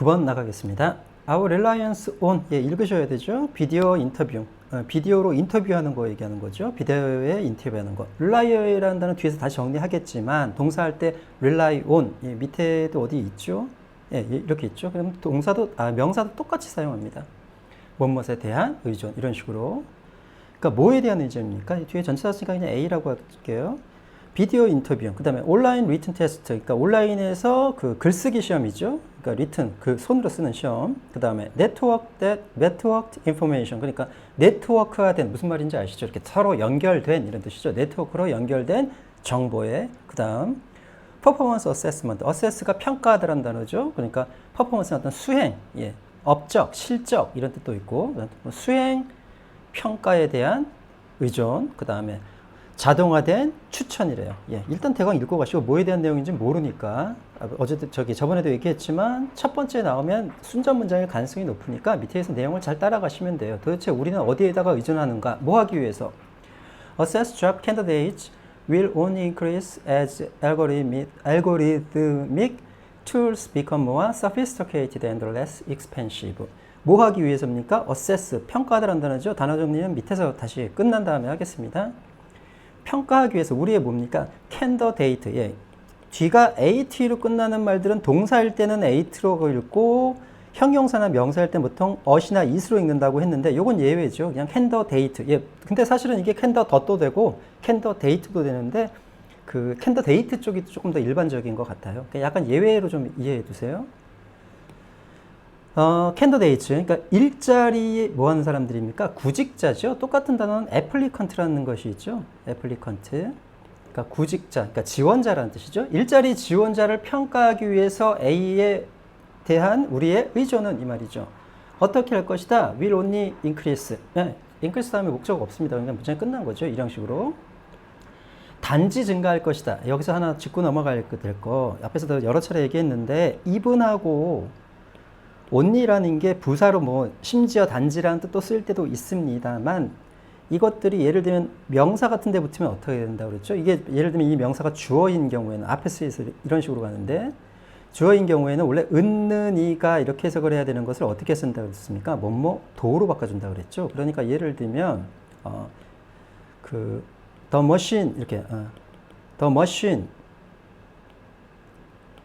9번 나가겠습니다. Our reliance on, 예, 읽으셔야 되죠. 비디오 인터뷰. 비디오로 인터뷰하는 거 얘기하는 거죠. 비디오에 인터뷰하는 거. 릴라이어라는 단어 뒤에서 다시 정리하겠지만 동사할 때 rely on, 예, 밑에도 어디 있죠? 예, 이렇게 있죠. 그럼 동사도, 명사도 똑같이 사용합니다. 무엇에 대한 의존, 이런 식으로. 그러니까 뭐에 대한 의존입니까? 뒤에 전치사 쓰니까 그냥 A라고 할게요. 비디오 인터뷰, 그 다음에 온라인 리튼 테스트, 그러니까 온라인에서 그 글쓰기 시험이죠. 그러니까 리튼, 그 손으로 쓰는 시험. 그 다음에 networked information, 그러니까 네트워크화된, 무슨 말인지 아시죠? 이렇게 서로 연결된 이런 뜻이죠. 네트워크로 연결된 정보에. 그 다음 performance assessment, assess가 평가하다라는 단어죠. 그러니까 performance는 어떤 수행, 예, 업적, 실적 이런 뜻도 있고, 수행 평가에 대한 의존. 그 다음에 자동화된 추천이래요. 예, 일단 대강 읽고 가시고 뭐에 대한 내용인지 모르니까 저번에도 얘기했지만 첫 번째 나오면 순전 문장일 가능성이 높으니까 밑에서 내용을 잘 따라가시면 돼요. 도대체 우리는 어디에다가 의존하는가? 뭐 하기 위해서? Assess job candidates will only increase as algorithmic tools become more sophisticated and less expensive. 뭐 하기 위해서입니까? Assess, 평가하다라는 단어죠. 단어 정리는 밑에서 다시 끝난 다음에 하겠습니다. 평가하기 위해서 우리의 뭡니까? candidate. 예. 뒤가 at로 끝나는 말들은 동사일 때는 at로 읽고 형용사나 명사일 때 보통 ot이나 is로 읽는다고 했는데 요건 예외죠. 그냥 candidate. 예. 근데 사실은 이게 candidate도 되고 candidate도 되는데 그 candidate 쪽이 조금 더 일반적인 것 같아요. 그러니까 약간 예외로 좀 이해해 두세요. candidates, 그러니까 일자리에 뭐 하는 사람들입니까? 구직자죠. 똑같은 단어는 applicant라는 것이 있죠. applicant. 그러니까 구직자, 그러니까 지원자라는 뜻이죠. 일자리 지원자를 평가하기 위해서 A에 대한 우리의 의존은 이 말이죠. 어떻게 할 것이다? will only increase. 네, increase 다음에 목적 없습니다. 그냥 문장이 끝난 거죠. 이런 식으로. 단지 증가할 것이다. 여기서 하나 짚고 넘어갈 거. 앞에서도 여러 차례 얘기했는데 even하고 only라는 게 부사로 뭐 심지어 단지라는 뜻도 쓸 때도 있습니다만 이것들이 예를 들면 명사 같은 데 붙으면 어떻게 된다고 그랬죠? 이게 예를 들면 이 명사가 주어인 경우에는 앞에 쓰여서 이런 식으로 가는데 주어인 경우에는 원래 은는이가 이렇게 해석을 해야 되는 것을 어떻게 쓴다고 그랬습니까? 뭐뭐 도로 바꿔준다고 그랬죠? 그러니까 예를 들면 the machine 이렇게 the machine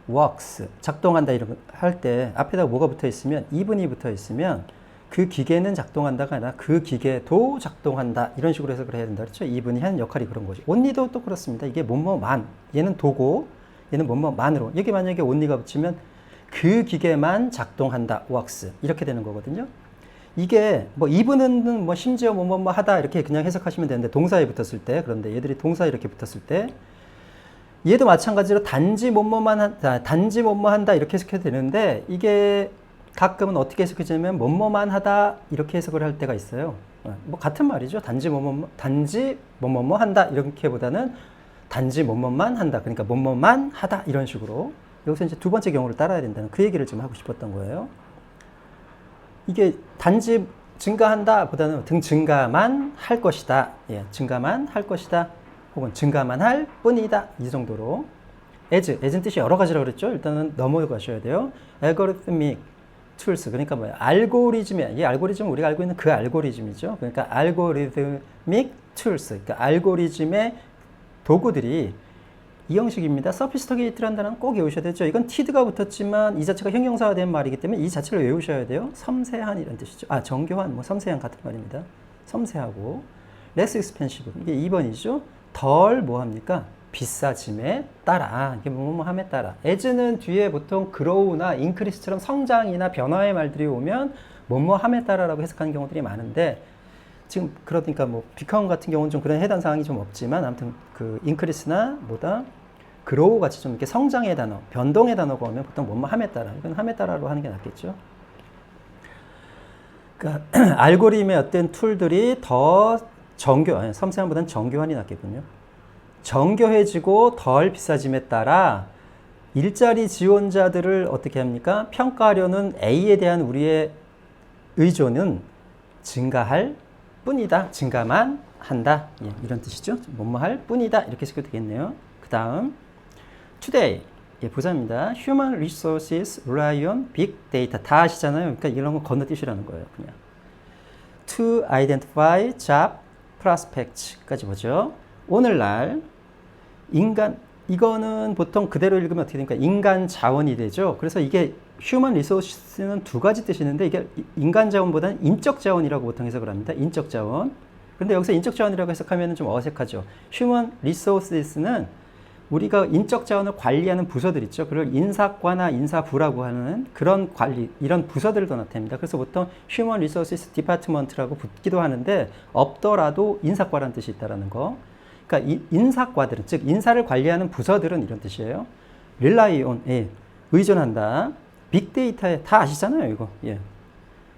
works, 작동한다 이런 할 때 앞에다 뭐가 붙어 있으면 even이 붙어 있으면 그 기계는 작동한다가 아니라 그 기계도 작동한다 이런 식으로 해석을 해야 된다 그렇죠? even이 하는 역할이 그런 거죠. only도 또 그렇습니다. 이게 뭐뭐만, 얘는 도고 얘는 뭐뭐만으로, 여기 만약에 only가 붙이면 그 기계만 작동한다 works 이렇게 되는 거거든요. 이게 뭐 even은 뭐 심지어 뭐뭐 하다 이렇게 그냥 해석하시면 되는데 동사에 붙었을 때, 그런데 얘들이 동사에 이렇게 붙었을 때 얘도 마찬가지로 단지 뭐뭐만 한다, 단지 뭐뭐 한다 이렇게 해석해도 되는데 이게 가끔은 어떻게 해석해지냐면 뭐뭐만 하다 이렇게 해석을 할 때가 있어요. 뭐 같은 말이죠. 단지 뭐뭐뭐 한다 이렇게보다는 단지 뭐뭐만 한다. 그러니까 뭐뭐만 하다 이런 식으로. 여기서 이제 두 번째 경우를 따라야 된다는 그 얘기를 좀 하고 싶었던 거예요. 이게 단지 증가한다 보다는 등 증가만 할 것이다. 예, 증가만 할 것이다. 혹은 증가만 할 뿐이다. 이 정도로. as는 뜻이 여러 가지라고 그랬죠. 일단은 넘어가셔야 돼요. algorithmic tools. 그러니까 뭐예요? 이 알고리즘은 우리가 알고 있는 그 알고리즘이죠. 그러니까 algorithmic tools. 그러니까 알고리즘의 도구들이 이 형식입니다. sophisticated라는 단어는 꼭 외우셔야 되죠. 이건 tid가 붙었지만 이 자체가 형용사가 된 말이기 때문에 이 자체를 외우셔야 돼요. 섬세한 이런 뜻이죠. 정교한, 뭐 섬세한 같은 말입니다. 섬세하고. less expensive. 이게 2번이죠. 덜 뭐합니까? 비싸짐에 따라. 이게 뭐뭐함에 따라. as는 뒤에 보통 grow나 increase처럼 성장이나 변화의 말들이 오면 뭐뭐함에 따라라고 해석하는 경우들이 많은데 지금 그러니까 뭐 become 같은 경우는 좀 그런 해당 사항이 좀 없지만 아무튼 그 increase나 뭐다 grow 같이 좀 이렇게 성장의 단어, 변동의 단어가 오면 보통 뭐뭐함에 따라. 이건 함에 따라로 하는 게 낫겠죠. 그러니까 알고리즘의 어떤 툴들이 더 섬세함보다는 정교한이 낫겠군요. 정교해지고 덜 비싸짐에 따라 일자리 지원자들을 어떻게 합니까? 평가하려는 A에 대한 우리의 의존은 증가할 뿐이다. 증가만 한다. 이런 뜻이죠. 뭐뭐 할 뿐이다. 이렇게 해석해도 되겠네요. 그 다음 today. 예, 부사입니다. Human resources rely on big data. 다 아시잖아요. 그러니까 이런 거 건너뛰시라는 거예요. 그냥. To identify job prospects까지 보죠. 오늘날 인간, 이거는 보통 그대로 읽으면 어떻게 됩니까? 인간 자원이 되죠. 그래서 이게 human resources는 두 가지 뜻이 있는데 이게 인간 자원보다는 인적 자원이라고 보통 해석을 합니다. 인적 자원. 그런데 여기서 인적 자원이라고 해석하면 좀 어색하죠. human resources는 우리가 인적 자원을 관리하는 부서들 있죠. 그걸 인사과나 인사부라고 하는 그런 관리, 이런 부서들을 더 나타냅니다. 그래서 보통 Human Resources Department라고 붙기도 하는데 없더라도 인사과라는 뜻이 있다는 거. 그러니까 인사과들은, 즉 인사를 관리하는 부서들은 이런 뜻이에요. Rely on, 예, 의존한다. 빅데이터에 다 아시잖아요, 이거. 예.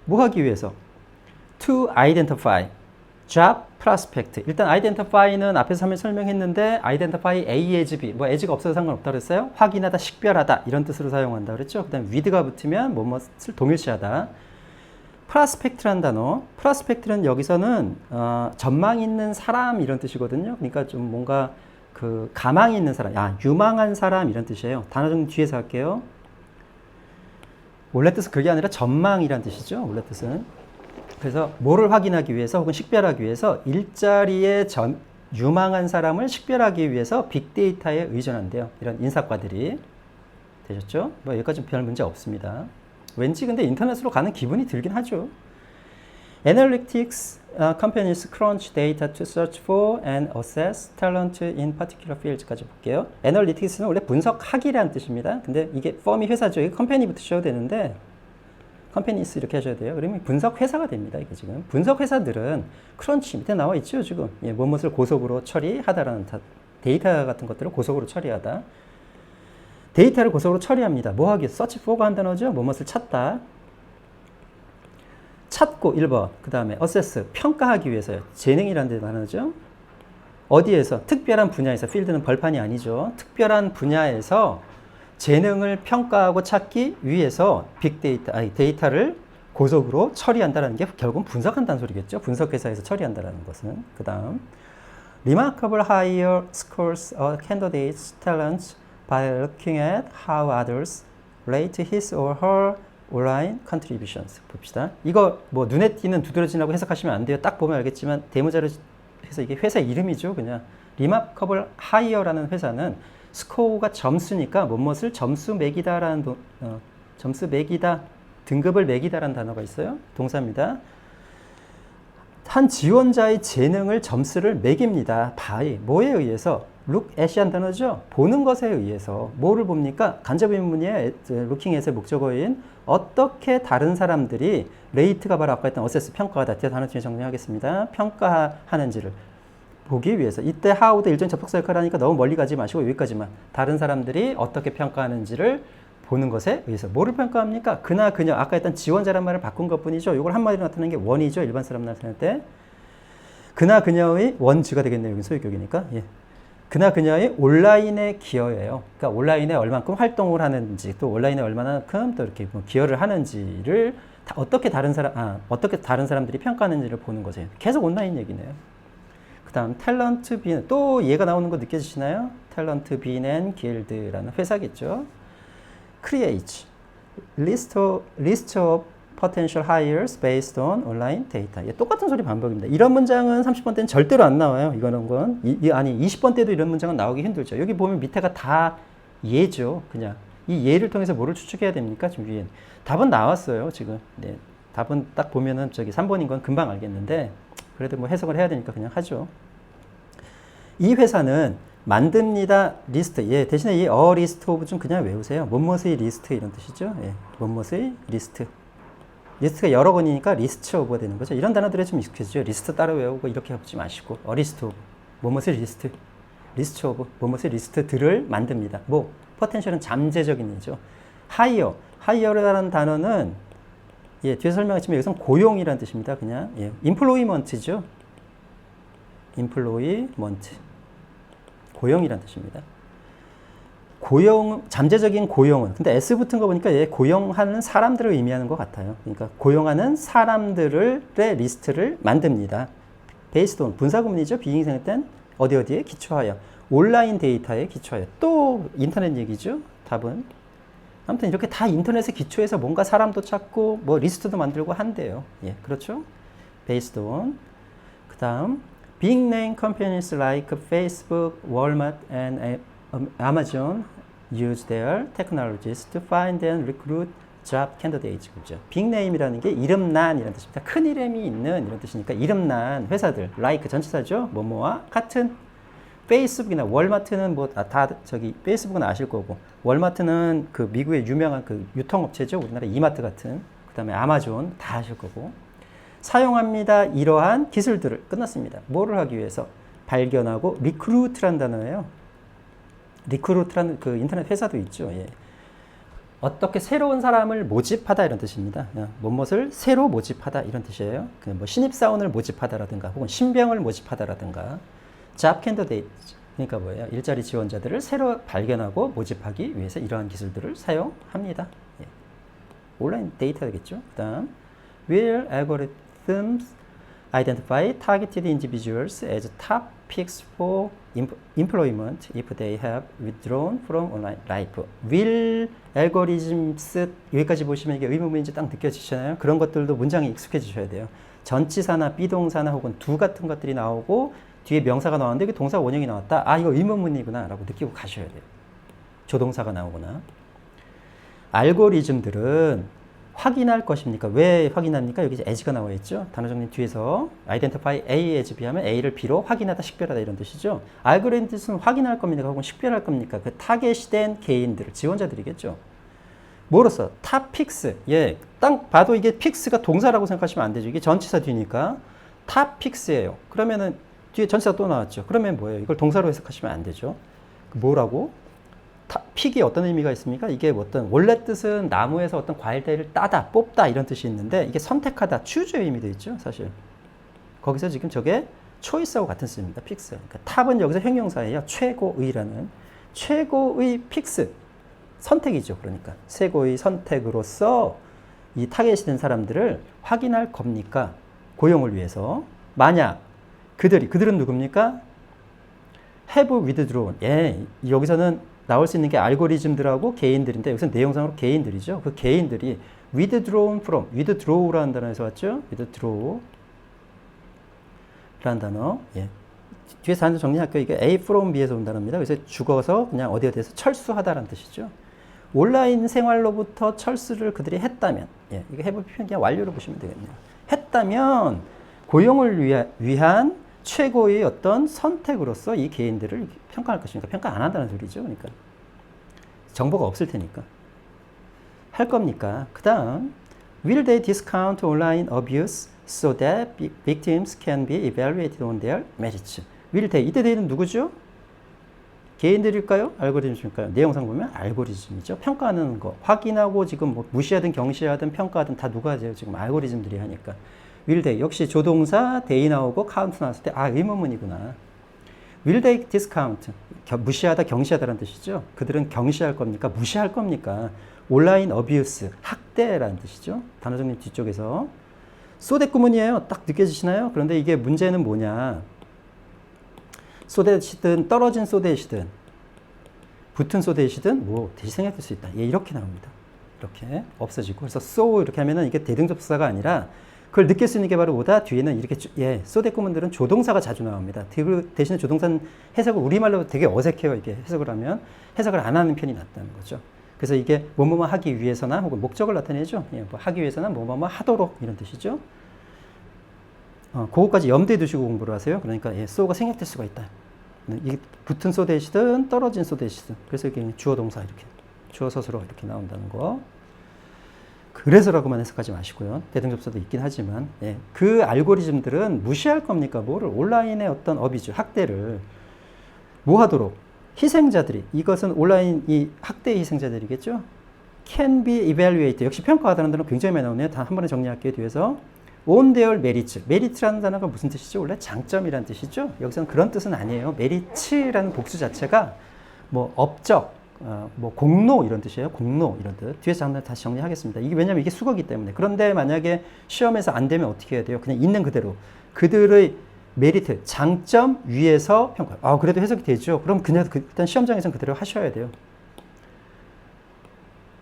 뭐 하기 위해서? To identify. job prospect. 일단 identify는 앞에서 한번 설명했는데 identify A as B. 뭐 as가 없어서 상관없다 그랬어요. 확인하다, 식별하다 이런 뜻으로 사용한다 그랬죠. 그다음 with가 붙으면 뭐뭇을 동일시하다. prospect라는 단어. prospect는 여기서는 전망 있는 사람 이런 뜻이거든요. 그러니까 좀 뭔가 그 가망이 있는 사람, 유망한 사람 이런 뜻이에요. 단어 좀 뒤에서 할게요. 원래 뜻은 그게 아니라 전망이란 뜻이죠. 원래 뜻은. 그래서 뭐를 확인하기 위해서 혹은 식별하기 위해서 일자리에 유망한 사람을 식별하기 위해서 빅데이터에 의존한대요. 이런 인사과들이. 되셨죠? 뭐 여기까지 별 문제 없습니다. 왠지 근데 인터넷으로 가는 기분이 들긴 하죠. Analytics companies crunch data to search for and assess talent in particular fields까지 볼게요. Analytics는 원래 분석하기라는 뜻입니다. 근데 이게 펌이 회사죠. 이게 컴퍼니부터 써야 되는데 컴퍼니스 이렇게 하셔야 돼요. 그러면 분석 회사가 됩니다. 이게 지금 분석 회사들은 크런치 밑에 나와 있죠. 지금 예, 무엇을 고속으로 처리하다라는 데이터 같은 것들을 고속으로 처리하다. 데이터를 고속으로 처리합니다. 뭐 하기? search for가 한 단어죠. 무엇을 찾다. 찾고 1번. 그 다음에 assess 평가하기 위해서요. 재능이라는 단어죠. 어디에서? 특별한 분야에서. 필드는 벌판이 아니죠. 특별한 분야에서 재능을 평가하고 찾기 위해서 빅데이터, 데이터를 고속으로 처리한다는 게 결국은 분석한다는 소리겠죠. 분석회사에서 처리한다는 것은. 그 다음, remarkable higher scores a candidate's talents by looking at how others rate his or her online contributions. 봅시다. 이거 뭐 눈에 띄는 두드러지라고 해석하시면 안 돼요. 딱 보면 알겠지만 대문자로 해서 이게 회사 이름이죠. 그냥 remarkable higher라는 회사는 스코어가 점수니까 무엇을 점수 매기다라는 점수 매기다, 등급을 매기다라는 단어가 있어요. 동사입니다. 한 지원자의 재능을 점수를 매깁니다. by 뭐에 의해서? look at이란 단어죠. 보는 것에 의해서. 뭐를 봅니까? 간접 의문문의 looking at의 목적어인 어떻게 다른 사람들이 레이트가 바로 아까 했던 assess 평가하다. 뒤에 단어 중에 정리하겠습니다. 평가하는지를 보기 위해서. 이때 how도 일종의 접속사 역할을 하니까 너무 멀리 가지 마시고 여기까지만. 다른 사람들이 어떻게 평가하는지를 보는 것에 의해서. 뭐를 평가합니까? 그나 그녀. 아까 했던 지원자란 말을 바꾼 것뿐이죠. 이걸 한마디로 나타내는 게 원이죠. 일반 사람 나타낼 때. 그나 그녀의 원주가 되겠네요. 여기 소유격이니까. 예. 그나 그녀의 온라인의 기여예요. 그러니까 온라인에 얼만큼 활동을 하는지, 또 온라인에 얼마만큼 또 이렇게 뭐 기여를 하는지를 어떻게 다른 사람들이 평가하는지를 보는 거죠. 계속 온라인 얘기네요. 그 다음 탤런트 빈, 또 얘가 나오는 거 느껴지시나요? 탤런트 빈 앤 길드라는 회사겠죠. create list of potential hires based on online data. 예, 똑같은 소리 반복입니다. 이런 문장은 30번 때는 절대로 안 나와요. 이거는 건 아니 20번 때도 이런 문장은 나오기 힘들죠. 여기 보면 밑에가 다 예죠. 그냥 이 예를 통해서 뭐를 추측해야 됩니까? 지금 위에 답은 나왔어요. 지금 네, 답은 딱 보면은 저기 3번인 건 금방 알겠는데 그래도 뭐 해석을 해야 되니까 그냥 하죠. 이 회사는 만듭니다. 리스트. 예, 대신에 이 리스트 오브 좀 그냥 외우세요. 뭐뭇의 리스트 이런 뜻이죠. 예, 뭐뭇의 리스트. 리스트가 여러 건이니까 리스트 오브가 되는 거죠. 이런 단어들에 좀 익숙해지죠. 리스트 따로 외우고 이렇게 해보지 마시고 리스트 오브. 뭐뭇의 리스트. 리스트 오브. 뭐뭇의 리스트들을 만듭니다. 뭐 포텐셜은 잠재적인 이죠. 하이어. 하이어라는 단어는 예, 뒤에 설명했지만 여기서는 고용이라는 뜻입니다. 그냥 예, employment죠. employment. 고용이라는 뜻입니다. 고용, 잠재적인 고용은 근데 S 붙은 거 보니까 얘 고용하는 사람들을 의미하는 것 같아요. 그러니까 고용하는 사람들의 리스트를 만듭니다. based on 분사구문이죠. 비인생일 땐 어디에 기초하여 온라인 데이터에 기초하여 또 인터넷 얘기죠. 답은. 아무튼 이렇게 다 인터넷에 기초해서 뭔가 사람도 찾고 뭐 리스트도 만들고 한대요. 예, 그렇죠? Based on. 그 다음 big name companies like Facebook, Walmart, and Amazon use their technologies to find and recruit job candidates. 그죠? 빅네임이라는 게 이름난 이런 뜻입니다. 큰 이름이 있는 이런 뜻이니까 이름난 회사들, like 전치사죠. 뭐뭐와 같은. 페이스북이나 월마트는 뭐 다 저기 페이스북은 아실 거고, 월마트는 그 미국의 유명한 그 유통업체죠. 우리나라 이마트 같은. 그다음에 아마존 다 아실 거고. 사용합니다. 이러한 기술들을 끝났습니다. 뭐를 하기 위해서? 발견하고 리크루트란 단어예요. 리크루트라는 그 인터넷 회사도 있죠. 예. 어떻게 새로운 사람을 모집하다 이런 뜻입니다. 무엇을 새로 모집하다 이런 뜻이에요. 그 뭐 신입사원을 모집하다라든가 혹은 신병을 모집하다라든가. job candidate 그러니까 뭐예요? 일자리 지원자들을 새로 발견하고 모집하기 위해서 이러한 기술들을 사용합니다. 예. 온라인 데이터겠죠. 그다음 will algorithms identify targeted individuals as top picks for employment if they have withdrawn from online life. will algorithms 여기까지 보시면 이게 의문문인지 딱 느껴지시나요? 그런 것들도 문장에 익숙해지셔야 돼요. 전치사나 비동사나 혹은 do 같은 것들이 나오고 뒤에 명사가 나왔는데 이게 동사 원형이 나왔다. 아, 이거 의문문이구나 라고 느끼고 가셔야 돼요. 조동사가 나오거나. 알고리즘들은 확인할 것입니까? 왜 확인합니까? 여기 as가 나와 있죠. 단어 정리 뒤에서 identify A as B 하면 A를 B로 확인하다, 식별하다 이런 뜻이죠. 알고리즘은 확인할 겁니까? 혹은 식별할 겁니까? 그 타겟이 된 개인들을, 지원자들이겠죠. 뭐로써? 탑 픽스. 예, 딱 봐도 이게 픽스가 동사라고 생각하시면 안 되죠. 이게 전치사 뒤니까 탑 픽스예요. 그러면은 뒤에 전치사 또 나왔죠. 그러면 뭐예요? 이걸 동사로 해석하시면 안 되죠. 뭐라고? 픽이 어떤 의미가 있습니까? 이게 어떤 원래 뜻은 나무에서 어떤 과일 따위를 따다, 뽑다 이런 뜻이 있는데 이게 선택하다, 추주의 의미도 있죠, 사실. 거기서 지금 저게 초이스하고 같은 뜻입니다. 픽스. 그러니까 탑은 여기서 형용사예요. 최고의라는 최고의 픽스. 선택이죠. 그러니까 최고의 선택으로서 이 타겟이 된 사람들을 확인할 겁니까? 고용을 위해서. 만약 그들은 누굽니까? have withdrawn. 예, 여기서는 나올 수 있는 게 알고리즘들하고 개인들인데 여기서 내용상으로 개인들이죠. 그 개인들이 withdrawn from, withdraw라는 단어에서 왔죠. withdraw 라는 단어. 예. 뒤에서 단어 정리할게요. 이게 A from B에서 온 단어입니다. 그래서 죽어서 그냥 어디에 대해서 철수하다라는 뜻이죠. 온라인 생활로부터 철수를 그들이 했다면, 예, 이게 have 표현 그냥 완료로 보시면 되겠네요. 했다면 고용을 위한 최고의 어떤 선택으로서 이 개인들을 평가할 것이니까 평가 안 한다는 소리죠. 그러니까 정보가 없을 테니까 할 겁니까? 그 다음 will they discount online abuse so that victims can be evaluated on their merits? will they, 이때 they는 누구죠? 개인들일까요? 알고리즘일까요? 내용상 보면 알고리즘이죠. 평가하는 거 확인하고 지금 뭐 무시하든 경시하든 평가하든 다 누가 하죠? 지금 알고리즘들이 하니까. will they 역시 조동사 they 나오고 count 나왔을 때 아, 의문문이구나. will they discount 무시하다 경시하다라는 뜻이죠. 그들은 경시할 겁니까? 무시할 겁니까? 온라인 어뷰스 학대라는 뜻이죠. 단어 정리 뒤쪽에서 so 구문이에요. 딱 느껴지시나요? 그런데 이게 문제는 뭐냐? so that이든 떨어진 so that이든 붙은 so that이든 뭐 대시 생략될 수 있다. 예, 이렇게 나옵니다. 이렇게 없어지고 그래서 so 이렇게 하면은 이게 대등접사가 아니라 그걸 느낄 수 있는 게 바로 뭐다? 뒤에는 이렇게, 예, 소대 구문들은 조동사가 자주 나옵니다. 대신에 조동사 해석을 우리말로 되게 어색해요. 이게 해석을 하면. 해석을 안 하는 편이 낫다는 거죠. 그래서 이게 뭐뭐뭐 하기 위해서나 혹은 목적을 나타내죠. 예, 뭐 하기 위해서나 뭐뭐뭐 하도록 이런 뜻이죠. 그거까지 염두에 두시고 공부를 하세요. 그러니까, 예, so가 생략될 수가 있다. 이게 붙은 so 대시든 떨어진 so 대시든. 그래서 이게 주어 동사 이렇게. 주어 서술어 이렇게 나온다는 거. 그래서라고만 해석하지 마시고요. 대등접사도 있긴 하지만, 예, 그 알고리즘들은 무시할 겁니까? 뭐를? 온라인의 어떤 어비주, 학대를 뭐 하도록? 희생자들이, 이것은 온라인 이 학대의 희생자들이겠죠? can be evaluated. 역시 평가하다는 단어 굉장히 많이 나오네요. 다 한 번에 정리할게요. 뒤에서 on their merits. merit라는 단어가 무슨 뜻이죠? 원래 장점이라는 뜻이죠? 여기서는 그런 뜻은 아니에요. merit라는 복수 자체가 뭐 업적, 뭐 공로 이런 뜻이에요. 공로 이런 뜻. 뒤에서 다시 정리하겠습니다. 이게 왜냐면 이게 수거기 때문에. 그런데 만약에 시험에서 안 되면 어떻게 해야 돼요? 그냥 있는 그대로 그들의 메리트, 장점 위에서 평가. 그래도 해석이 되죠. 그럼 그냥 일단 시험장에서는 그대로 하셔야 돼요.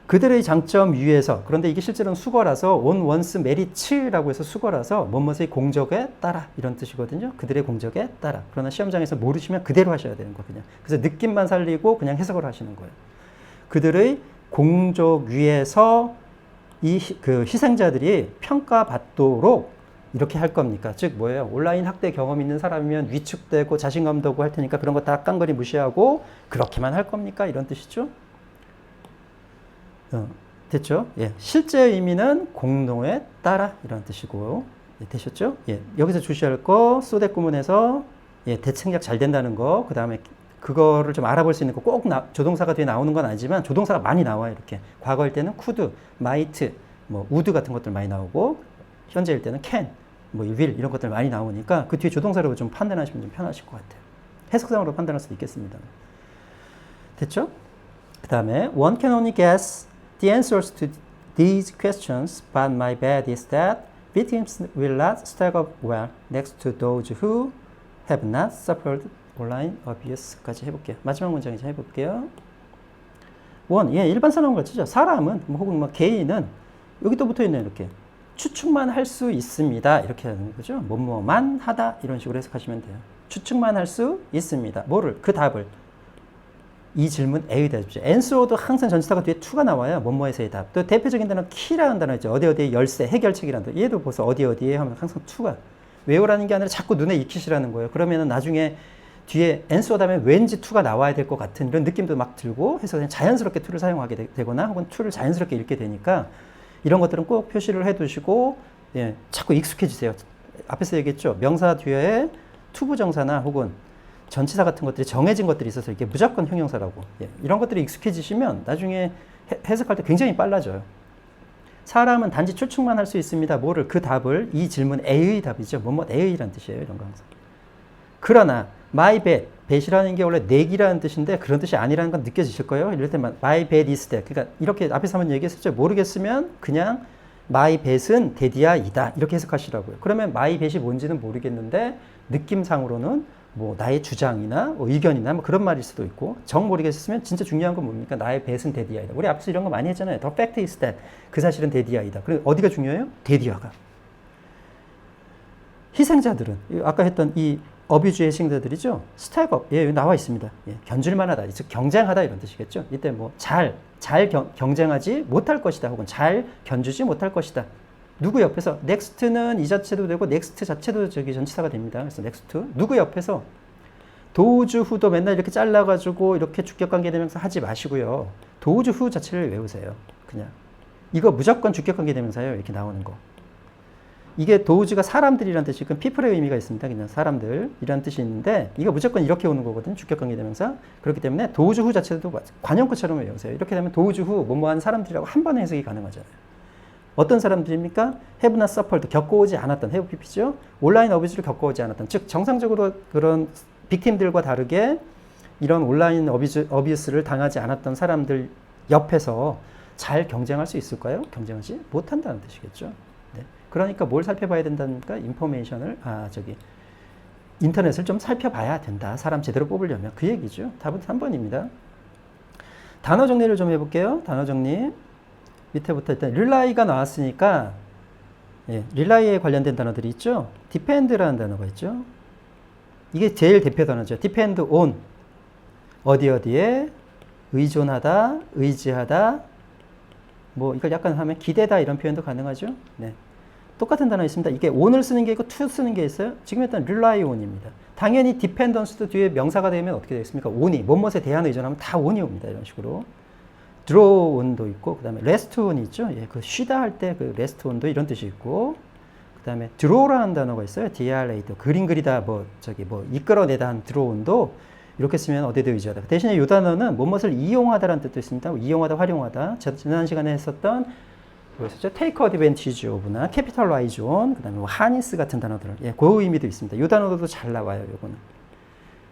그들의 장점 위에서, 그런데 이게 실제로는 수거라서 on once merit라고 해서 수거라서 뭐뭐의 공적에 따라 이런 뜻이거든요. 그들의 공적에 따라. 그러나 시험장에서 모르시면 그대로 하셔야 되는 거 그냥. 그래서 느낌만 살리고 그냥 해석을 하시는 거예요. 그들의 공적 위에서 그 희생자들이 평가받도록 이렇게 할 겁니까? 즉 뭐예요? 온라인 학대 경험 있는 사람이면 위축되고 자신감도 없고 할 테니까 그런 거 다 깡그리 무시하고 그렇게만 할 겁니까? 이런 뜻이죠. 됐죠? 예. 실제 의미는 공로에 따라 이런 뜻이고, 예, 되셨죠? 예. 여기서 주시할 거 소대 구문에서 예, 대칭약 잘 된다는 거, 그 다음에 그거를 좀 알아볼 수 있는 거 꼭 조동사가 뒤에 나오는 건 아니지만 조동사가 많이 나와요. 이렇게 과거일 때는 could, might, 뭐 would 같은 것들 많이 나오고 현재일 때는 can, 뭐 will 이런 것들 많이 나오니까 그 뒤에 조동사로 좀 판단하시면 좀 편하실 것 같아요. 해석상으로 판단할 수도 있겠습니다. 됐죠? 그 다음에 one can only guess the answers to these questions, but my bet is that victims will not stack up well next to those who have not suffered 온라인 어뷰스까지 해볼게요. 마지막 문장 이제 해볼게요. 원, 예, 일반 사람 같죠. 사람은 뭐 혹은 뭐 개인은 여기 또 붙어 있네요. 이렇게 추측만 할 수 있습니다. 이렇게 하는 거죠. 뭐뭐만 하다 이런 식으로 해석하시면 돼요. 추측만 할 수 있습니다. 뭐를? 그 답을. 이 질문에의 답이죠. answer도 항상 전치사가 뒤에 to가 나와요. 뭐뭐에서의 답. 또 대표적인 단어 key라는 단어 있죠. 어디 어디의 열쇠, 해결책이라는 단어. 얘도 벌써 어디 어디에 하면 항상 to가. 외우라는 게 아니라 자꾸 눈에 익히시라는 거예요. 그러면은 나중에 뒤에 answer 다음에 왠지 to가 나와야 될 것 같은 이런 느낌도 막 들고 해서 그냥 자연스럽게 to를 사용하게 되거나 혹은 to를 자연스럽게 읽게 되니까 이런 것들은 꼭 표시를 해 두시고 예, 자꾸 익숙해지세요. 앞에서 얘기했죠. 명사 뒤에 to 부정사나 혹은 전치사 같은 것들이 정해진 것들이 있어서 이게 무조건 형용사라고. 예, 이런 것들이 익숙해지시면 나중에 해석할 때 굉장히 빨라져요. 사람은 단지 추측만 할 수 있습니다. 뭐를? 그 답을. 이 질문에의 답이죠. 뭐뭐에의라는 뜻이에요. 이런 거 항상. 그러나 my bet, bet이라는 게 원래 내기라는 뜻인데 그런 뜻이 아니라는 건 느껴지실 거예요. 이럴 때만 my bet is that. 그러니까 이렇게 앞에서 한번 얘기했었죠. 모르겠으면 그냥 my bet은 데디아이다. 이렇게 해석하시라고요. 그러면 my bet이 뭔지는 모르겠는데 느낌상으로는 뭐 나의 주장이나 뭐 의견이나 뭐 그런 말일 수도 있고 정 모르겠으면 진짜 중요한 건 뭡니까? 나의 bet은 데디아이다. 우리 앞서 이런 거 많이 했잖아요. The fact is that. 그 사실은 데디아이다. 그리고 어디가 중요해요? 데디아가. 희생자들은 아까 했던 이 어뷰즈의 희생자들이죠. 스택업, 예, 여기 나와 있습니다. 예, 견줄만하다, 즉 경쟁하다 이런 뜻이겠죠. 이때 뭐 잘 경쟁하지 못할 것이다, 혹은 잘 견주지 못할 것이다. 누구 옆에서? 넥스트는 이 자체도 되고 넥스트 자체도 저기 전치사가 됩니다. 그래서 넥스트 누구 옆에서? 도우즈 후도 맨날 이렇게 잘라가지고 이렇게 주격관계 대명사 하지 마시고요. 도우즈 후 자체를 외우세요. 그냥 이거 무조건 주격관계 대명사예요. 이렇게 나오는 거. 이게 도우즈가 사람들이란 뜻이 그 people의 의미가 있습니다. 그냥 사람들이란 뜻이 있는데 이거 무조건 이렇게 오는 거거든요. 주격관계 대명사. 그렇기 때문에 도우즈 후 자체도 관용구처럼 외우세요. 이렇게 되면 도우즈 후 뭐뭐한 사람들이라고 한 번에 해석이 가능하잖아요. 어떤 사람들입니까? have not suffered, 겪어오지 않았던, have pp죠. 온라인 어뷰즈를 겪어오지 않았던, 즉 정상적으로 그런 빅팀들과 다르게 이런 온라인 어뷰스를 당하지 않았던 사람들 옆에서 잘 경쟁할 수 있을까요? 경쟁하지 못한다는 뜻이겠죠. 네. 그러니까 뭘 살펴봐야 된다니까? 인포메이션을, 인터넷을 좀 살펴봐야 된다. 사람 제대로 뽑으려면. 그 얘기죠. 답은 3번입니다. 단어 정리를 좀 해볼게요. 단어 정리. 밑에부터 일단 릴라이가 나왔으니까 예, 릴라이에 관련된 단어들이 있죠. depend라는 단어가 있죠. 이게 제일 대표 단어죠. depend on 어디에 의존하다, 의지하다, 뭐 이걸 약간 하면 기대다 이런 표현도 가능하죠. 네. 똑같은 단어 있습니다. 이게 on을 쓰는 게 있고 to 쓰는 게 있어요. 지금 했던 rely on입니다. 당연히 dependence도 뒤에 명사가 되면 어떻게 되겠습니까? on이 뭐뭇에 대한 의존하면 다 on이 옵니다. 이런 식으로. draw on도 있고, 그 다음에 rest on이 있죠. 예, 그 쉬다 할 때 그 rest on도 이런 뜻이 있고, 그 다음에 draw라는 단어가 있어요. DRA 도 그림 그리다 이끌어내다 한 draw on도 이렇게 쓰면 어디에 의지하다. 대신에 이 단어는 뭐뭇을 이용하다라는 뜻도 있습니다. 이용하다, 활용하다. 지난 시간에 했었던 뭐였었죠? take advantage of나 capitalize on, 그 다음에 뭐 harness 같은 단어들. 예, 그 의미도 있습니다. 이 단어도 잘 나와요. 요거는.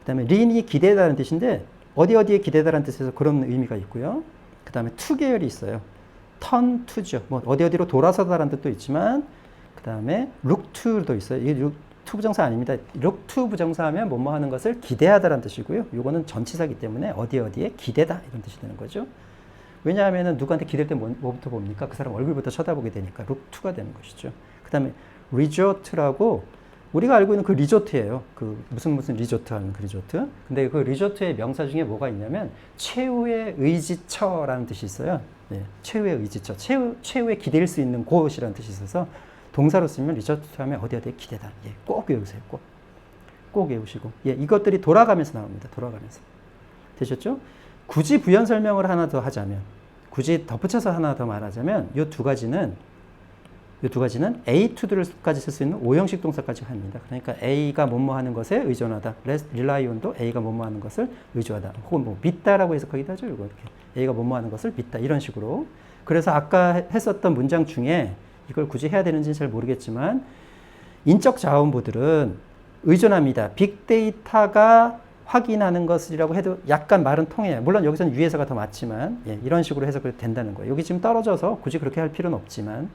그 다음에 lean이 기대다라는 뜻인데 어디에 기대다라는 뜻에서 그런 의미가 있고요. 그 다음에 to 계열이 있어요. turn to죠. 뭐 어디로 돌아서다라는 뜻도 있지만, 그 다음에 look to도 있어요. 이게 look to 부정사 아닙니다. look to 부정사 하면 뭐뭐 하는 것을 기대하다라는 뜻이고요. 요거는 전치사기 때문에 어디에 기대다 이런 뜻이 되는 거죠. 왜냐하면 누구한테 기댈 때 뭐부터 봅니까? 그 사람 얼굴부터 쳐다보게 되니까 look to가 되는 것이죠. 그 다음에 resort라고 우리가 알고 있는 그 리조트예요. 그 무슨 리조트 하는 그 리조트. 근데 그 리조트의 명사 중에 뭐가 있냐면 최후의 의지처라는 뜻이 있어요. 네, 최후의 의지처. 최후에 기댈 수 있는 곳이라는 뜻이 있어서 동사로 쓰면 리조트 하면 어디 어디에 기대다. 예, 꼭 외우세요. 꼭 외우시고. 예, 이것들이 돌아가면서 나옵니다. 돌아가면서. 되셨죠? 굳이 부연 설명을 하나 더 하자면, 굳이 덧붙여서 하나 더 말하자면, 이 두 가지는 A to들까지 쓸 수 있는 오형식 동사까지 합니다. 그러니까 A가 뭐뭐 하는 것에 의존하다. rely on도 A가 뭐뭐 하는 것을 의존하다. 혹은 뭐 믿다라고 해석하기도 하죠. 이거 이렇게. A가 뭐뭐 하는 것을 믿다. 이런 식으로. 그래서 아까 했었던 문장 중에 이걸 굳이 해야 되는지는 잘 모르겠지만, 인적 자원부들은 의존합니다. 빅데이터가 확인하는 것이라고 해도 약간 말은 통해요. 물론 여기서는 위에서가 더 맞지만, 예, 이런 식으로 해석이 된다는 거예요. 여기 지금 떨어져서 굳이 그렇게 할 필요는 없지만,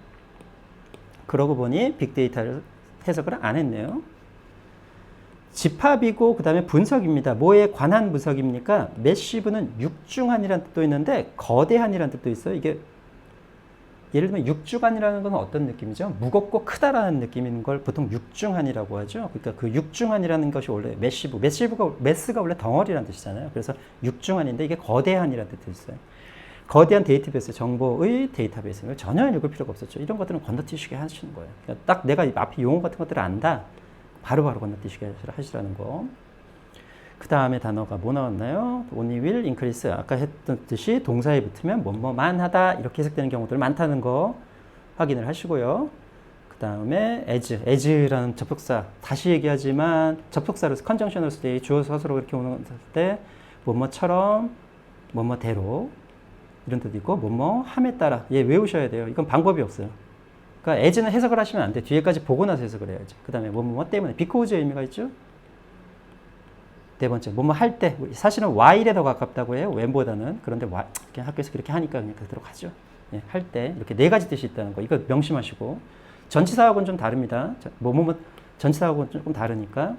그러고 보니 빅데이터를 해석을 안 했네요. 집합이고 그 다음에 분석입니다. 뭐에 관한 분석입니까? 매시브는 육중한이라는 뜻도 있는데 거대한이라는 뜻도 있어요. 이게 예를 들면 육중한이라는 건 어떤 느낌이죠? 무겁고 크다라는 느낌인 걸 보통 육중한이라고 하죠. 그러니까 그 육중한이라는 것이 원래 매스가 원래 덩어리라는 뜻이잖아요. 그래서 육중한인데 이게 거대한이라는 뜻도 있어요. 거대한 데이터베이스, 정보의 데이터베이스를 전혀 읽을 필요가 없었죠. 이런 것들은 건너뛰시게 하시는 거예요. 그러니까 딱 내가 앞에 용어 같은 것들을 안다. 바로바로 건너뛰시게 하시라는 거. 그 다음에 단어가 뭐 나왔나요? only will increase. 아까 했던 듯이 동사에 붙으면 뭐뭐만 하다 이렇게 해석되는 경우들 많다는 거 확인을 하시고요. 그 다음에 as라는 접속사. 다시 얘기하지만 접속사로 conjunctional stay 주어 서술로 이렇게 오는 때 뭐뭐처럼 뭐뭐대로 이런 뜻도 있고 뭐뭐 함에 따라 예 외우셔야 돼요. 이건 방법이 없어요. 그러니까 as는 해석을 하시면 안 돼. 뒤에까지 보고 나서 해석을 해야지. 그 다음에 뭐뭐 때문에 because의 의미가 있죠. 네 번째 뭐뭐 할 때 사실은 while에 더 가깝다고 해요. when보다는. 그런데 그냥 학교에서 그렇게 하니까 그냥 그대로 가죠. 예, 할 때 이렇게 네 가지 뜻이 있다는 거. 이거 명심하시고 전치사하고는 좀 다릅니다. 뭐뭐 전치사하고는 조금 다르니까.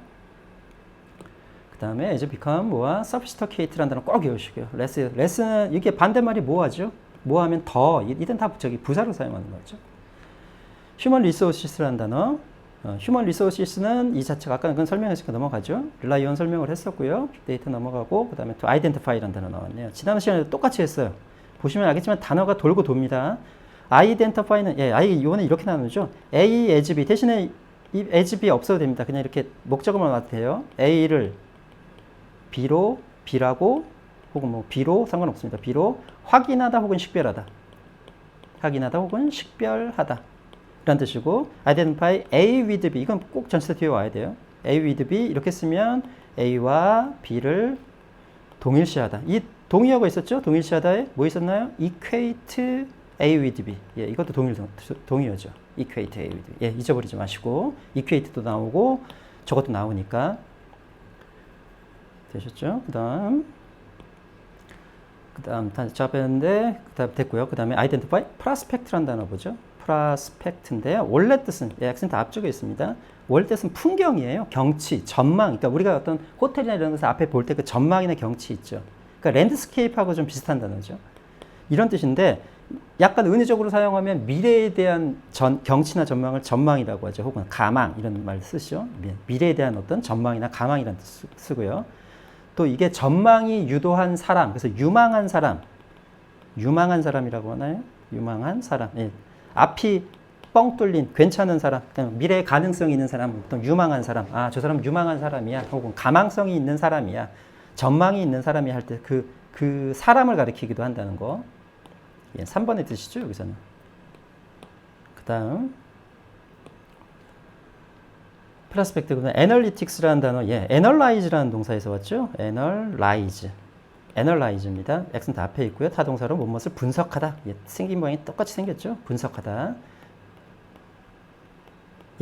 그 다음에 as become 뭐와 sophisticate라는 단어 꼭 외우시고요. less는 이게 반대말이 뭐 하죠? 뭐 하면 더 이든 다 부사로 사용하는 거죠. human resources라는 단어. human resources는 이 자체가 아까 그건 설명했으니까 넘어가죠. rely on 설명을 했었고요. 빅데이터 넘어가고 그 다음에 to identify라는 단어 나왔네요. 지난 시간에도 똑같이 했어요. 보시면 알겠지만 단어가 돌고 돕니다. identify는 이거는 이렇게 나누죠. A as B 대신에 이 as B 없어도 됩니다. 그냥 이렇게 목적어만 와도 돼요. A를 B라고 혹은 뭐 B로 상관없습니다. B로 확인하다 혹은 식별하다. 확인하다 혹은 식별하다. 라는 뜻이고 identify A with B 이건 꼭 전치사 뒤에 와야 돼요. A with B 이렇게 쓰면 A와 B를 동일시하다. 이 동의어가 있었죠? 동일시하다에 뭐 있었나요? equate A with B. 예, 이것도 동의어죠. equate A with B. 예, 잊어버리지 마시고 equate도 나오고 저것도 나오니까 되셨죠? 그 다음 다 잡았는데 그 다음 됐고요. 그 다음에 identify prospect라는 단어 보죠. prospect인데요. 원래 뜻은 액센트 앞쪽에 있습니다. 원래 뜻은 풍경이에요. 경치, 전망. 그러니까 우리가 어떤 호텔이나 이런 데서 앞에 볼 때 그 전망이나 경치 있죠. 그러니까 랜드스케이프하고 좀 비슷한 단어죠. 이런 뜻인데 약간 은유적으로 사용하면 미래에 대한 경치나 전망을 전망이라고 하죠. 혹은 가망 이런 말 쓰시죠. 미래에 대한 어떤 전망이나 가망이라는 뜻 쓰고요. 또 이게 전망이 유도한 사람, 그래서 유망한 사람이라고 하나요? 유망한 사람. 예. 앞이 뻥 뚫린 괜찮은 사람, 미래에 가능성이 있는 사람, 보통 유망한 사람. 아, 저 사람 유망한 사람이야. 혹은 가망성이 있는 사람이야. 전망이 있는 사람이 할 때 그 사람을 가리키기도 한다는 거. 예, 3번의 뜻이죠, 여기서는. 그 다음. 프로스펙트, 그다음 애널리틱스라는 단어, 예, 애널라이즈라는 동사에서 왔죠. 애널라이즈입니다. 액센트 앞에 있고요. 타동사로 무엇을 분석하다. 예, 생긴 모양이 똑같이 생겼죠. 분석하다.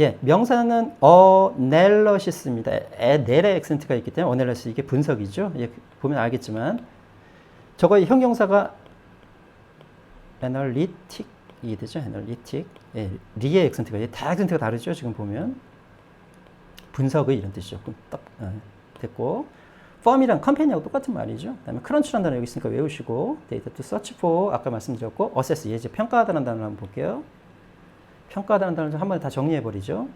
예, 명사는 어넬러시스입니다. 넬의 액센트가 있기 때문에 어넬러시스 이게 분석이죠. 예, 보면 알겠지만 저거 형용사가 애널리틱이 되죠. 애널리틱. 예, 리의 액센트가 다 액센트가 다르죠. 지금 보면 분석의 이런 뜻이죠. 됐고 firm이랑 컴퍼니하고 똑같은 말이죠. 그다음에 crunch라는 단어 여기 있으니까 외우시고 data to search for 아까 말씀드렸고 assess 이제 평가하다는 단어를 한번 볼게요. 평가하다는 단어를 한 번에 다 정리해버리죠.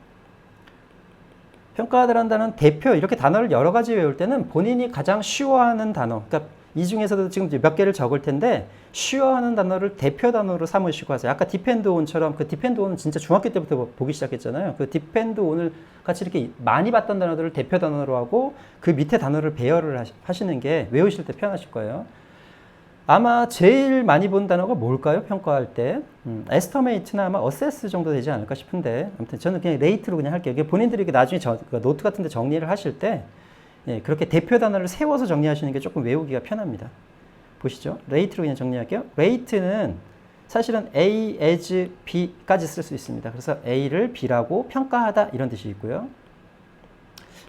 평가하다는 단어는 대표 이렇게 단어를 여러 가지 외울 때는 본인이 가장 쉬워하는 단어 그러니까 이 중에서도 지금 몇 개를 적을 텐데 쉬워하는 단어를 대표 단어로 삼으시고 하세요. 아까 depend on처럼 그 depend on은 진짜 중학교 때부터 보기 시작했잖아요. 그 depend on을 같이 이렇게 많이 봤던 단어들을 대표 단어로 하고 그 밑에 단어를 배열을 하시는 게 외우실 때 편하실 거예요. 아마 제일 많이 본 단어가 뭘까요? 평가할 때 estimate나 아마 assess 정도 되지 않을까 싶은데 아무튼 저는 그냥 rate로 그냥 할게요. 이게 본인들이 나중에 노트 같은 데 정리를 하실 때 예, 그렇게 대표 단어를 세워서 정리하시는 게 조금 외우기가 편합니다. 보시죠. rate로 그냥 정리할게요. rate는 사실은 A, as, B까지 쓸 수 있습니다. 그래서 A를 B라고 평가하다 이런 뜻이 있고요.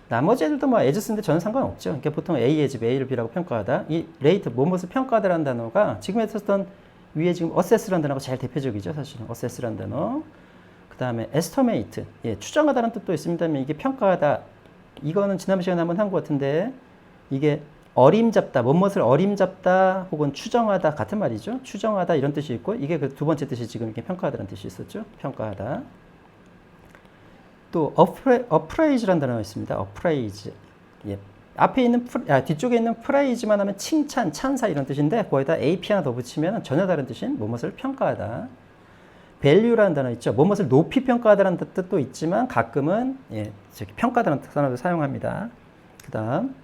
나머지 애들도 뭐 as 쓰는데 저는 상관없죠. 그러니까 보통 A, as, B, A를 B라고 평가하다. 이 rate, 무엇을 평가하다라는 단어가 지금 했었던 위에 지금 assess라는 단어가 제일 대표적이죠. 사실은 assess라는 단어. 그 다음에 estimate, 예, 추정하다는 뜻도 있습니다만 이게 평가하다. 이거는 지난 시간에 한번 한 것 같은데 이게 어림잡다, 무엇을 어림잡다 혹은 추정하다 같은 말이죠. 추정하다 이런 뜻이 있고 이게 그 두 번째 뜻이 지금 이렇게 평가하다는 뜻이 있었죠. 평가하다. 또 appraise라는 단어가 있습니다. appraise. 예. 앞에 있는 뒤쪽에 있는 praise만 하면 칭찬, 찬사 이런 뜻인데 거기다 ap 하나 더 붙이면 전혀 다른 뜻인 무엇을 평가하다. value라는 단어 있죠. 무엇을 높이 평가하다는 뜻도 있지만 가끔은 예, 평가하다는 단어도 사용합니다. 그다음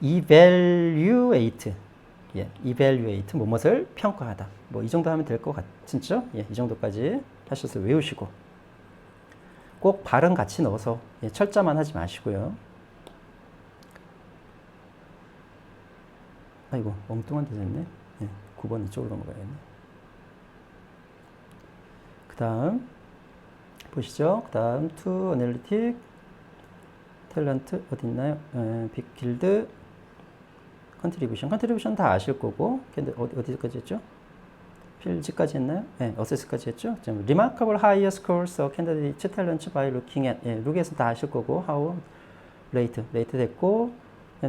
evaluate. 예, evaluate 무엇을 평가하다. 뭐 이 정도 하면 될 것 같죠? 예, 이 정도까지 하셔서 외우시고 꼭 발음 같이 넣어서 예, 철자만 하지 마시고요. 아이고 엉뚱한 데 됐네. 예, 9번 이쪽으로 넘어가야겠네. 그 다음 보시죠. 그 다음 to analytic 탤런트 어디 있나요? 빅길드 컨트리뷰션 다 아실 거고 어디까지 했죠? 필지까지 했나요? 네, 어세스까지 했죠. remarkable higher scores of candidate talents by looking at 예, 룩에서 다 아실 거고 how rate 됐고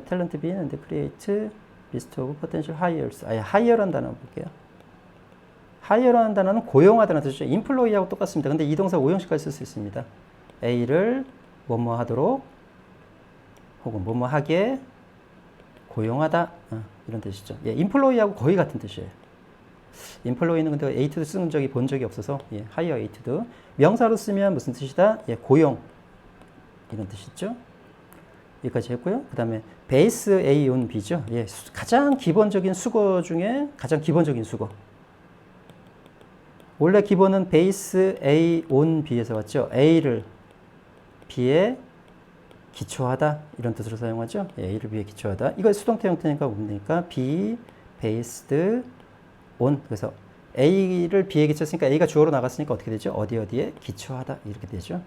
talent being and create list of potential hires hire라는 단어 볼게요. hire라는 단어는 고용하다는 뜻이죠. employee하고 똑같습니다. 근데 이 동사 오형식까지 쓸 수 있습니다. A를 뭐뭐 하도록 혹은 뭐뭐 하게 고용하다 이런 뜻이죠. 예, employee하고 거의 같은 뜻이에요. employee는 근데 aid도 쓰는 적이 본 적이 없어서 예, hire aid 명사로 쓰면 무슨 뜻이다? 예, 고용 이런 뜻이죠. 여기까지 했고요. 그 다음에 base A on B죠. 예, 가장 기본적인 수거 중에 가장 기본적인 수거. 원래 기본은 base A on B에서 왔죠. A를 B에 기초하다 이런 뜻으로 사용하죠. 예, A를 B에 기초하다. 이거 수동태 형태니까 뭡니까? B based on. 그래서 A를 B에 기초했으니까 A가 주어로 나갔으니까 어떻게 되죠? 어디에 기초하다 이렇게 되죠.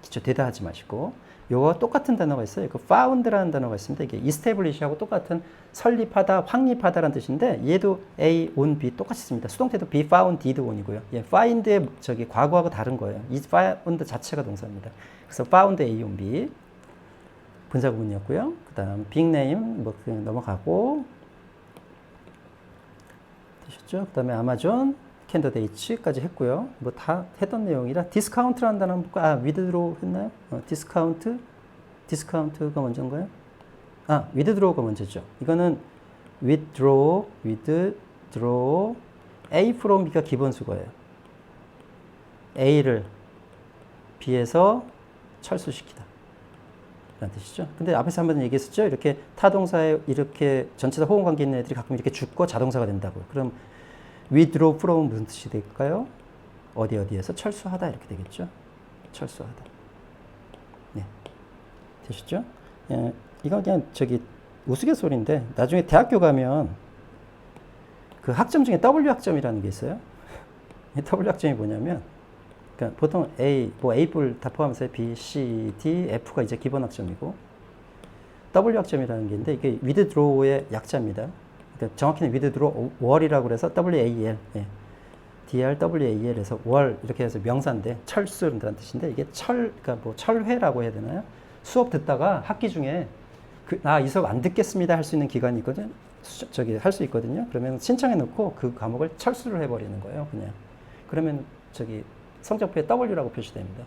기초되다 하지 마시고 요거 똑같은 단어가 있어요. 그 found라는 단어가 있습니다. 이게 establish하고 똑같은 설립하다, 확립하다라는 뜻인데 얘도 A, on, B 똑같이 씁니다. 수동태도 be found, did on이고요. 예, find의 과거하고 다른 거예요. 이 found 자체가 동사입니다. 그래서 found A, on, B 분사 구문이었고요. 그 다음 big name 뭐 그냥 넘어가고 되셨죠? 그 다음에 아마존 캔디데이츠까지 했고요. 뭐 다 했던 내용이라 디스카운트라는 단어 한번 볼까? withdraw 했나요? 디스카운트가 먼저인가요? withdraw가 먼저죠. 이거는 withdraw A from B가 기본 수거예요. A를 B에서 철수시키다 라는 뜻이죠. 근데 앞에서 한번 얘기했었죠. 이렇게 타동사에 이렇게 전체 다 호응 관계 있는 애들이 가끔 이렇게 죽고 자동사가 된다고요. 그럼 withdraw from 무슨 뜻이 될까요? 어디에서 철수하다 이렇게 되겠죠. 철수하다. 네, 되셨죠? 예, 이거 그냥 우스갯소리인데 나중에 대학교 가면 그 학점 중에 W 학점이라는 게 있어요. W 학점이 뭐냐면 그러니까 보통 A뿔 다 포함해서 B, C, D, F가 이제 기본 학점이고 W 학점이라는 게 있는데 이게 withdraw의 약자입니다. 그러니까 정확히는 withdraw 월이라고 그래서 WAL, 예. DRWAL에서 월 이렇게 해서 명사인데 철수라는 뜻인데 이게 그러니까 뭐 철회라고 해야 되나요? 수업 듣다가 학기 중에 이 수업 안 듣겠습니다 할 수 있는 기간이 있거든. 할 수 있거든요. 그러면 신청해 놓고 그 과목을 철수를 해버리는 거예요. 그냥. 그러면 성적표에 W라고 표시됩니다.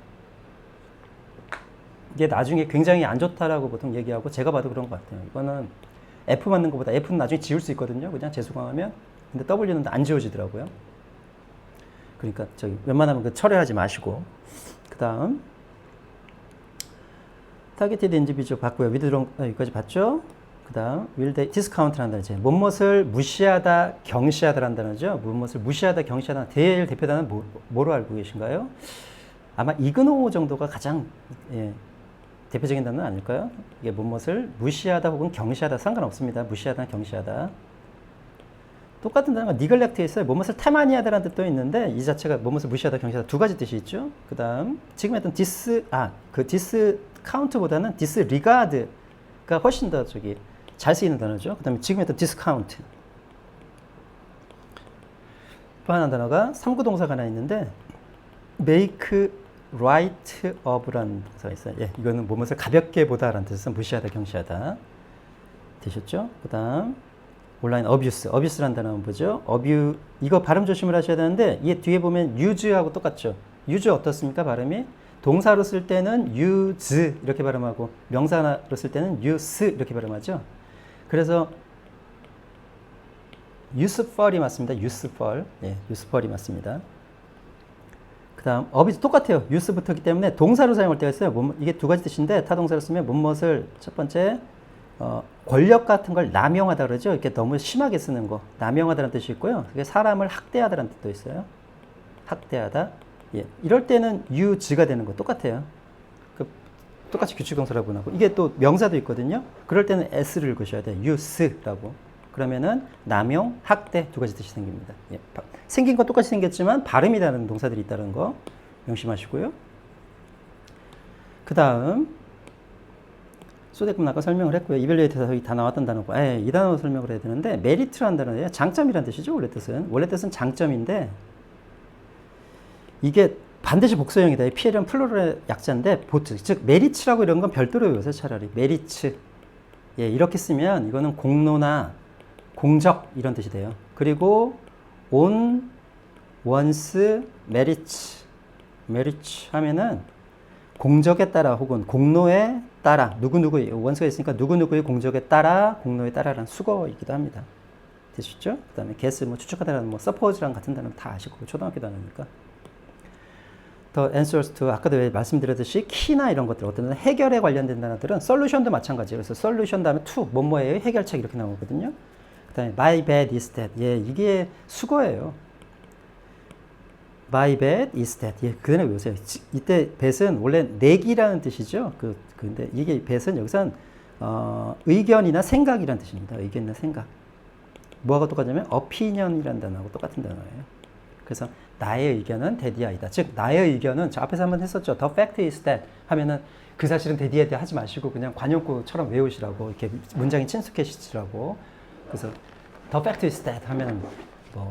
이게 나중에 굉장히 안 좋다라고 보통 얘기하고 제가 봐도 그런 것 같아요. 이거는 F 맞는 것보다 F는 나중에 지울 수 있거든요. 그냥 재수강하면. 근데 W는 안 지워지더라고요. 그러니까 웬만하면 그 철회하지 마시고. 그 다음 타겟티드 인디비주얼 봤고요. 위드롱 여기까지 봤죠? 그 다음 will they discount라는 단어. 무엇을 무시하다, 경시하다라는 단어죠. 무엇을 무시하다, 경시하다. 제일 대표 단어는 뭐로 알고 계신가요? 아마 이그노 정도가 가장 대표적인 단어는 아닐까요? 이게 무엇을 무시하다 혹은 경시하다 상관없습니다. 무시하다, 경시하다. 똑같은 단어가 니글렉트에 있어요. 무엇을 태만히하다라는 뜻도 있는데 이 자체가 무엇을 무시하다, 경시하다 두 가지 뜻이 있죠. 그 다음 지금 했던 discount보다는 disregard가 훨씬 더 잘 쓰이는 단어죠. 그 다음에 지금 했던 discount. 또 하나 단어가 삼구동사가 하나 있는데 make light of라는 동사가 있어요. 이거는 무엇을 가볍게 보다라는 뜻에서 무시하다, 경시하다. 되셨죠? 그 다음 온라인 abuse라는 단어는 뭐죠? 이거 발음 조심을 하셔야 되는데 이게 뒤에 보면 use하고 똑같죠? use 어떻습니까? 발음이? 동사로 쓸 때는 use 이렇게 발음하고 명사로 쓸 때는 use 이렇게 발음하죠? 그래서 useful이 맞습니다. useful이 맞습니다. 그 다음 abuse 똑같아요. use부터기 때문에 동사로 사용할 때가 있어요. 이게 두 가지 뜻인데 타동사로 쓰면 무엇을 첫 번째 권력 같은 걸 남용하다 그러죠. 이렇게 너무 심하게 쓰는 거. 남용하다는 뜻이 있고요. 그게 사람을 학대하다는 뜻도 있어요. 학대하다. 이럴 때는 use가 되는 거 똑같아요. 똑같이 규칙동사라고 하고 이게 또 명사도 있거든요. 그럴 때는 s를 읽으셔야 돼요. use라고. 그러면은 남용, 학대 두 가지 뜻이 생깁니다. 생긴 건 똑같이 생겼지만 발음이 다른 동사들이 있다는 거 명심하시고요. 그 다음 소대금 아까 설명을 했고요. 이벨리에이트에서 여기 다 나왔던 단어고 이 단어 설명을 해야 되는데 메리트라는 단어예요. 장점이라는 뜻이죠. 원래 뜻은 장점인데 이게 반드시 복수형이다. 이 PL은 플루럴의 약자인데 보트, 즉 메리츠라고 이런 건 별도로 외우세요. 차라리 메리츠. 이렇게 쓰면 이거는 공로나 공적 이런 뜻이 돼요. 그리고 on one's merit 하면은 공적에 따라 혹은 공로에 따라 누구누구의 원수가 있으니까 누구누구의 공적에 따라 공로에 따라라는 수거이기도 합니다. 되시죠? 그 다음에 guess 추측하다라는 suppose랑 같은 단어는 다 아시고 초등학교 단어니까. The answers to 아까도 말씀드렸듯이 키나 이런 것들 어떤 해결에 관련된 단어들은 solution도 마찬가지예요. 그래서 solution 다음에 to 뭐뭐예요 해결책 이렇게 나오거든요. 그 다음에 my bad is that 이게 수거예요. my bad is that 그 다음에 외우세요. 이때 bet은 원래 내기라는 뜻이죠. 근데 이게 bet은 여기선 의견이나 생각이라는 뜻입니다. 의견이나 생각. 뭐하고 똑같냐면 opinion이라는 단어하고 똑같은 단어예요. 그래서 나의 의견은 대디아이다. 즉 나의 의견은 저 앞에서 한번 했었죠. The fact is that 하면은 그 사실은 대디아이다 하지 마시고 그냥 관용구처럼 외우시라고 이렇게 문장이 친숙해지시라고. 그래서 The fact is that 하면은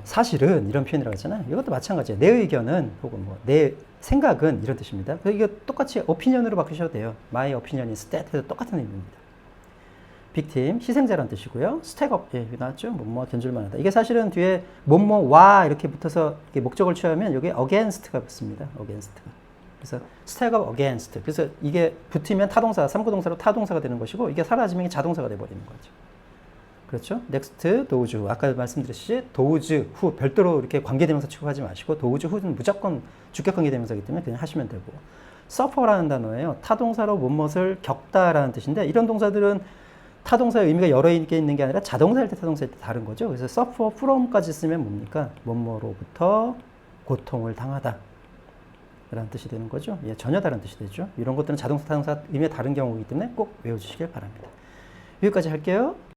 사실은 이런 표현이라고 했잖아요. 이것도 마찬가지예요. 내 의견은 혹은 내 생각은 이런 뜻입니다. 이거 똑같이 opinion으로 바꾸셔도 돼요. My opinion is that 해도 똑같은 의미입니다. 빅팀, 희생자라는 뜻이고요. 스택업, 나왔죠? 견줄만하다. 이게 사실은 뒤에 와 이렇게 붙어서 이렇게 목적을 취하면 여기 against가 붙습니다. against가. 그래서 스택업 against. 그래서 이게 붙으면 타동사, 삼구동사로 타동사가 되는 것이고 이게 사라지면 이게 자동사가 되어버리는 거죠. 그렇죠? next, those. 아까 말씀드렸듯이 those, who 별도로 이렇게 관계대명사 취급하지 마시고 those, who는 무조건 주격 관계대명사이기 때문에 그냥 하시면 되고. suffer라는 단어예요. 타동사로 무엇을 겪다라는 뜻인데 이런 동사들은 타동사의 의미가 여러 개 있는 게 아니라 자동사일 때 타동사일 때 다른 거죠. 그래서 suffer from까지 쓰면 뭡니까? 뭐뭐로부터 고통을 당하다 라는 뜻이 되는 거죠. 전혀 다른 뜻이 되죠. 이런 것들은 자동사, 타동사 의미가 다른 경우이기 때문에 꼭 외워주시길 바랍니다. 여기까지 할게요.